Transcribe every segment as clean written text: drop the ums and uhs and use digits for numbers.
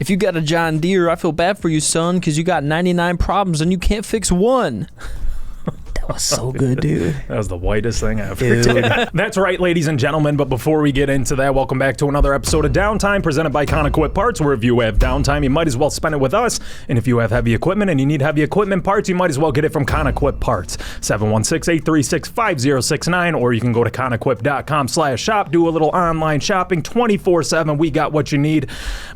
If you got a John Deere, I feel bad for you, son, because you got 99 problems and you can't fix one. That was so good, dude. That was the whitest thing ever. Dude. That's right, ladies and gentlemen. But before we get into that, welcome back to another episode of Downtime presented by Conequip Parts, where if you have downtime, you might as well spend it with us. And if you have heavy equipment and you need heavy equipment parts, you might as well get it from Conequip Parts. 716-836-5069, or you can go to conequip.com/shop, do a little online shopping 24/7. We got what you need.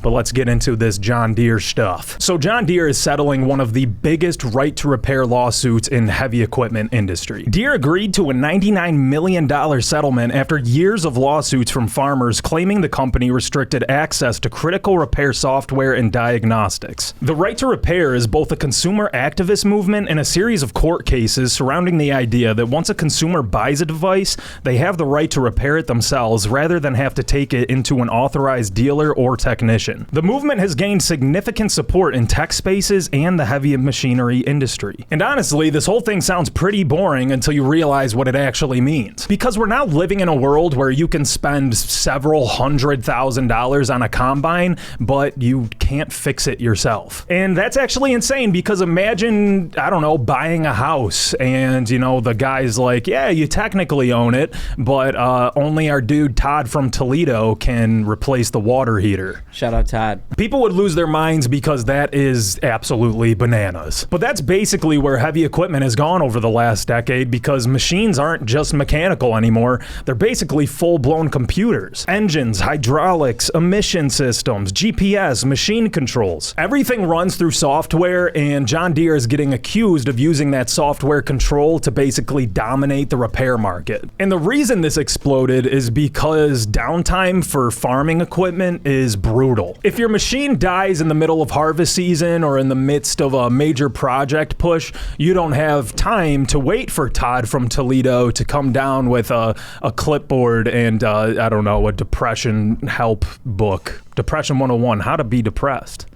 But let's get into this John Deere stuff. So John Deere is settling one of the biggest right to repair lawsuits in heavy equipment industry. Deere agreed to a $99 million settlement after years of lawsuits from farmers claiming the company restricted access to critical repair software and diagnostics. The right to repair is both a consumer activist movement and a series of court cases surrounding the idea that once a consumer buys a device, they have the right to repair it themselves rather than have to take it into an authorized dealer or technician. The movement has gained significant support in tech spaces and the heavy machinery industry. And honestly, this whole thing sounds pretty boring until you realize what it actually means. Because we're now living in a world where you can spend several $100,000 on a combine, but you can't fix it yourself. And that's actually insane, because imagine, I don't know, buying a house and, you know, the guy's like, yeah, you technically own it, but only our dude Todd from Toledo can replace the water heater. Shout out Todd. People would lose their minds because that is absolutely bananas. But that's basically where heavy equipment has gone over the last decade, because machines aren't just mechanical anymore. They're basically full-blown computers. Engines, hydraulics, emission systems, GPS, machine controls. Everything runs through software, and John Deere is getting accused of using that software control to basically dominate the repair market. And the reason this exploded is because downtime for farming equipment is brutal. If your machine dies in the middle of harvest season or in the midst of a major project push, you don't have time to wait for Todd from Toledo to come down with a clipboard and, I don't know, a depression help book. Depression 101, how to be depressed.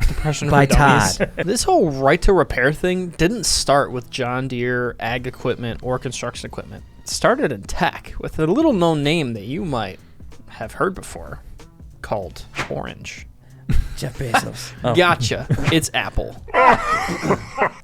Depression by for dummies. Todd. This whole right to repair thing didn't start with John Deere ag equipment or construction equipment. It started in tech with a little known name that you might have heard before called Orange. Jeff Bezos. Oh. Gotcha. It's Apple.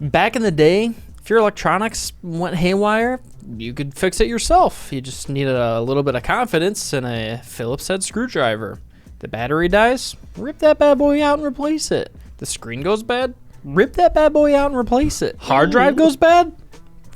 Back in the day, if your electronics went haywire, you could fix it yourself. You just needed a little bit of confidence and a Phillips head screwdriver. The battery dies, rip that bad boy out and replace it. The screen goes bad, rip that bad boy out and replace it. Hard drive goes bad,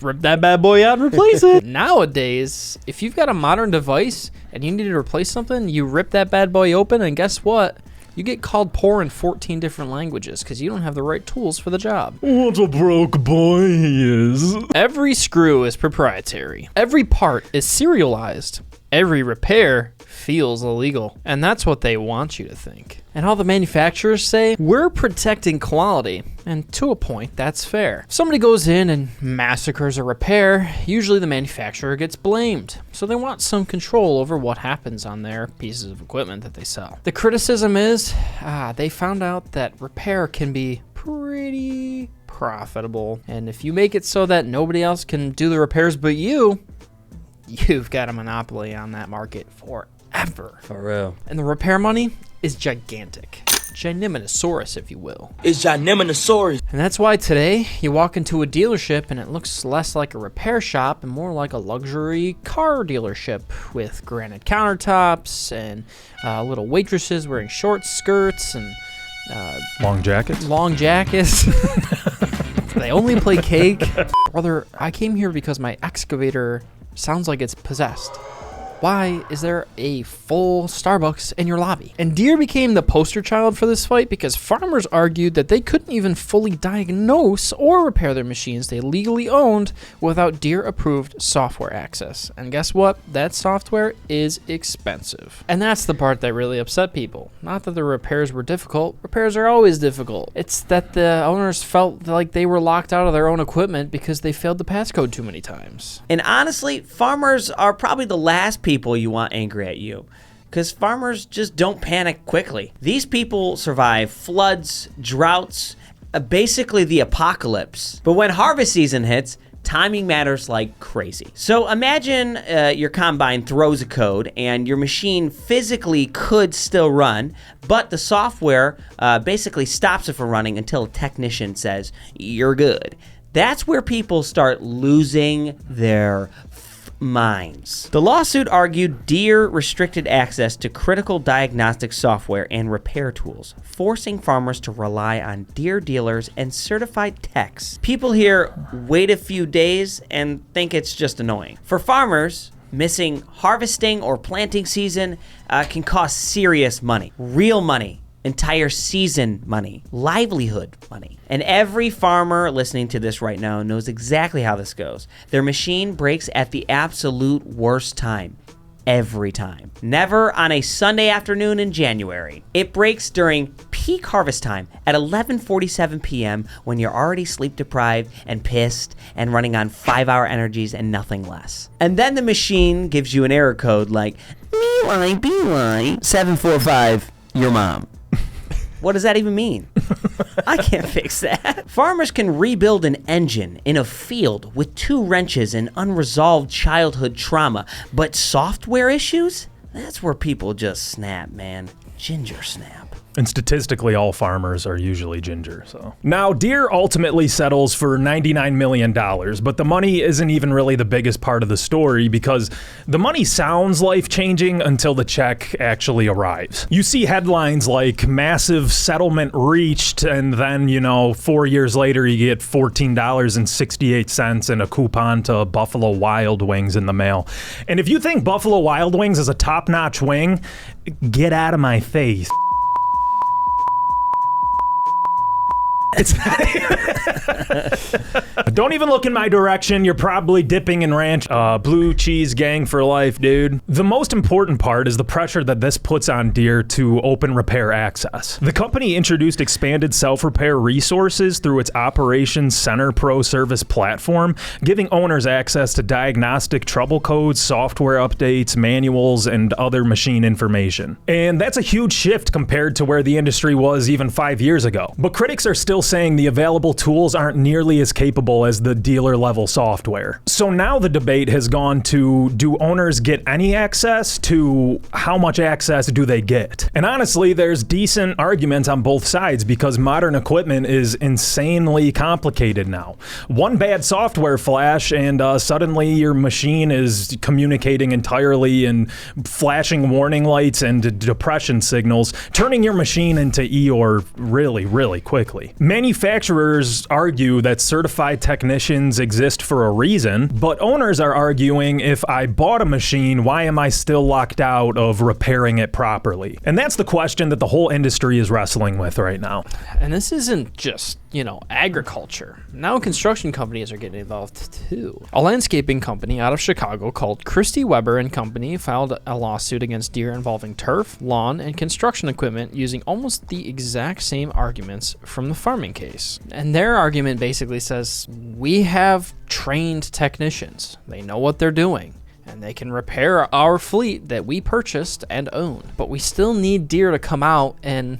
rip that bad boy out and replace it. Nowadays, if you've got a modern device and you need to replace something, you rip that bad boy open, and guess what? You get called poor in 14 different languages because you don't have the right tools for the job. What a broke boy he is. Every screw is proprietary. Every part is serialized. Every repair feels illegal. And that's what they want you to think. And all the manufacturers say, we're protecting quality. And to a point, that's fair. If somebody goes in and massacres a repair, usually the manufacturer gets blamed. So they want some control over what happens on their pieces of equipment that they sell. The criticism is, they found out that repair can be pretty profitable. And if you make it so that nobody else can do the repairs but you've got a monopoly on that market forever. For real. And the repair money is gigantic. Gigantosaurus, if you will. It's Gigantosaurus. And that's why today you walk into a dealership and it looks less like a repair shop and more like a luxury car dealership with granite countertops and little waitresses wearing short skirts and long jackets. They only play cake. Brother, I came here because my excavator sounds like it's possessed. Why is there a full Starbucks in your lobby? And Deere became the poster child for this fight because farmers argued that they couldn't even fully diagnose or repair their machines they legally owned without Deere-approved software access. And guess what? That software is expensive. And that's the part that really upset people. Not that the repairs were difficult. Repairs are always difficult. It's that the owners felt like they were locked out of their own equipment because they failed the passcode too many times. And honestly, farmers are probably the last people you want angry at you, because farmers just don't panic quickly. These people survive floods, droughts, basically the apocalypse. But when harvest season hits, Timing matters like crazy. So imagine your combine throws a code and your machine physically could still run, but the software basically stops it from running until a technician says, you're good. That's where people start losing their minds. The lawsuit argued Deere restricted access to critical diagnostic software and repair tools, forcing farmers to rely on Deere dealers and certified techs. People here wait a few days and think it's just annoying. For farmers, missing harvesting or planting season can cost serious money, real money. Entire season money, livelihood money. And every farmer listening to this right now knows exactly how this goes. Their machine breaks at the absolute worst time. Every time. Never on a Sunday afternoon in January. It breaks during peak harvest time at 11:47 p.m. when you're already sleep deprived and pissed and running on 5-hour energies and nothing less. And then the machine gives you an error code like, beeline, 745, your mom. What does that even mean? I can't fix that. Farmers can rebuild an engine in a field with 2 wrenches and unresolved childhood trauma, but software issues? That's where people just snap, man. Ginger snap. And statistically, all farmers are usually ginger. So now Deere ultimately settles for $99 million, but the money isn't even really the biggest part of the story because the money sounds life-changing until the check actually arrives. You see headlines like massive settlement reached, and then, 4 years later you get $14.68 and a coupon to Buffalo Wild Wings in the mail. And if you think Buffalo Wild Wings is a top-notch wing, get out of my face. Don't even look in my direction. You're probably dipping in ranch. Blue cheese gang for life, dude. The most important part is the pressure that this puts on Deere to open repair access. The company introduced expanded self-repair resources through its Operations Center Pro Service platform, giving owners access to diagnostic trouble codes, software updates, manuals, and other machine information. And that's a huge shift compared to where the industry was even 5 years ago. But critics are still saying the available tools aren't nearly as capable as the dealer level software. So now the debate has gone to, do owners get any access, to how much access do they get? And honestly, there's decent arguments on both sides because modern equipment is insanely complicated now. One bad software flash and suddenly your machine is communicating entirely in flashing warning lights and depression signals, turning your machine into Eeyore really, really quickly. Manufacturers argue that certified technicians exist for a reason, but owners are arguing, if I bought a machine, why am I still locked out of repairing it properly? And that's the question that the whole industry is wrestling with right now. And this isn't just, agriculture. Now construction companies are getting involved too. A landscaping company out of Chicago called Christie Weber & Company filed a lawsuit against Deere involving turf, lawn, and construction equipment using almost the exact same arguments from the farming case. And their argument basically says, we have trained technicians. They know what they're doing, and they can repair our fleet that we purchased and own. But we still need Deere to come out and,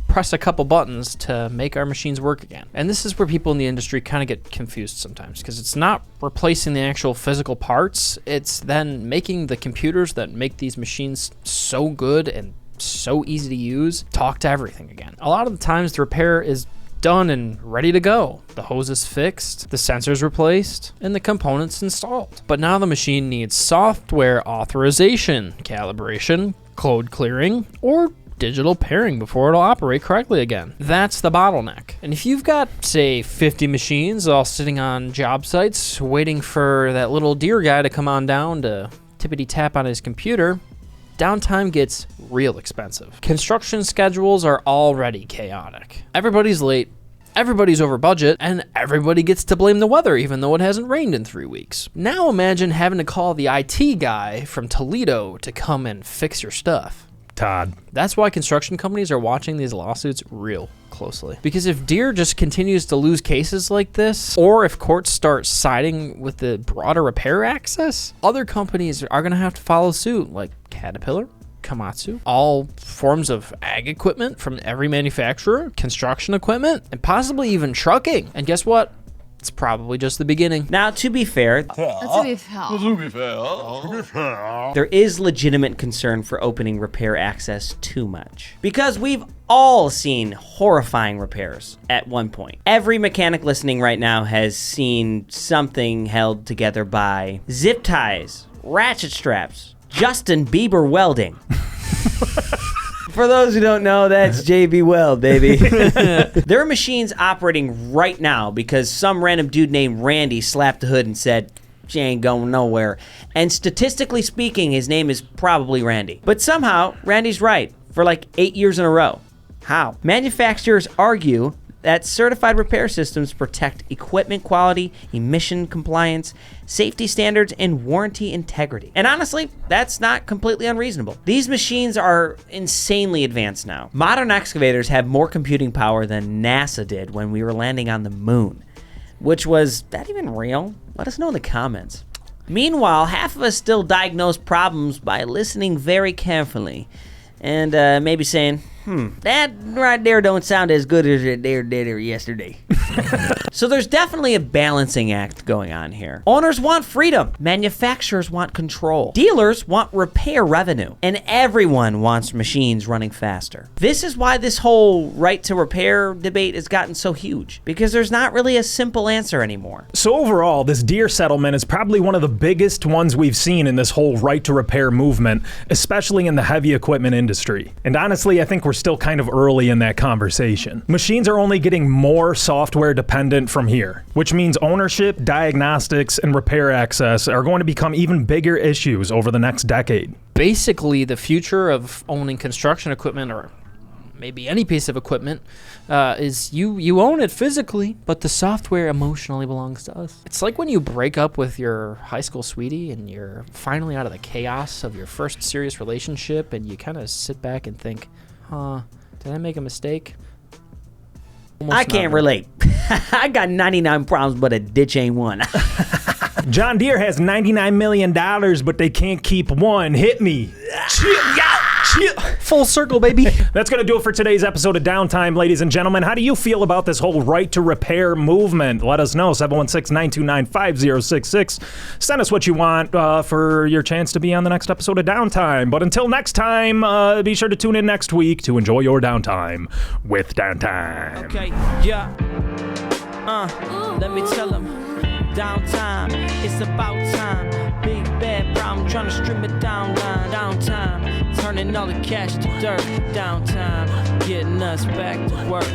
press a couple buttons to make our machines work again. And this is where people in the industry kind of get confused sometimes, because it's not replacing the actual physical parts, it's then making the computers that make these machines so good and so easy to use talk to everything again. A lot of the times the repair is done and ready to go. The hose is fixed, the sensors replaced, and the components installed. But now the machine needs software authorization, calibration, code clearing, or digital pairing before it'll operate correctly again. That's the bottleneck. And if you've got, say, 50 machines all sitting on job sites waiting for that little Deere guy to come on down to tippity tap on his computer, downtime gets real expensive. Construction schedules are already chaotic. Everybody's late, everybody's over budget, and everybody gets to blame the weather even though it hasn't rained in 3 weeks. Now imagine having to call the IT guy from Toledo to come and fix your stuff. Todd. That's why construction companies are watching these lawsuits real closely. Because if Deere just continues to lose cases like this, or if courts start siding with the broader repair access, other companies are going to have to follow suit, like Caterpillar, Komatsu, all forms of ag equipment from every manufacturer, construction equipment, and possibly even trucking. And guess what? It's probably just the beginning. Now, to be fair, there is legitimate concern for opening repair access too much. Because we've all seen horrifying repairs at one point. Every mechanic listening right now has seen something held together by zip ties, ratchet straps, Justin Bieber welding. For those who don't know, that's JB Weld, baby. There are machines operating right now because some random dude named Randy slapped the hood and said, "She ain't going nowhere." And statistically speaking, his name is probably Randy. But somehow, Randy's right for like 8 years in a row. How? Manufacturers argue that certified repair systems protect equipment quality, emission compliance, safety standards, and warranty integrity. And honestly, that's not completely unreasonable. These machines are insanely advanced now. Modern excavators have more computing power than NASA did when we were landing on the moon. Which was that even real? Let us know in the comments. Meanwhile, half of us still diagnose problems by listening very carefully and maybe saying, that right there don't sound as good as it did yesterday. So there's definitely a balancing act going on here. Owners want freedom. Manufacturers want control. Dealers want repair revenue. And everyone wants machines running faster. This is why this whole right to repair debate has gotten so huge. Because there's not really a simple answer anymore. So overall, this Deere settlement is probably one of the biggest ones we've seen in this whole right to repair movement, especially in the heavy equipment industry. And honestly, I think we're still kind of early in that conversation. Machines are only getting more software dependent from here, which means ownership, diagnostics, and repair access are going to become even bigger issues over the next decade. Basically, the future of owning construction equipment, or maybe any piece of equipment, is you own it physically, but the software emotionally belongs to us. It's like when you break up with your high school sweetie and you're finally out of the chaos of your first serious relationship, and you kind of sit back and think, did I make a mistake? I can't relate. I got 99 problems, but a ditch ain't one. John Deere has $99 million, but they can't keep one. Hit me. Full circle, baby. That's going to do it for today's episode of Downtime, ladies and gentlemen. How do you feel about this whole right to repair movement? Let us know, 716-929-5066. Send us what you want for your chance to be on the next episode of Downtime. But until next time, be sure to tune in next week to enjoy your downtime with Downtime. Okay, yeah. Let me tell them. Downtime, it's about time. Big bad problem, trying to strip it down line. Downtime, turning all the cash to dirt. Downtime, getting us back to work.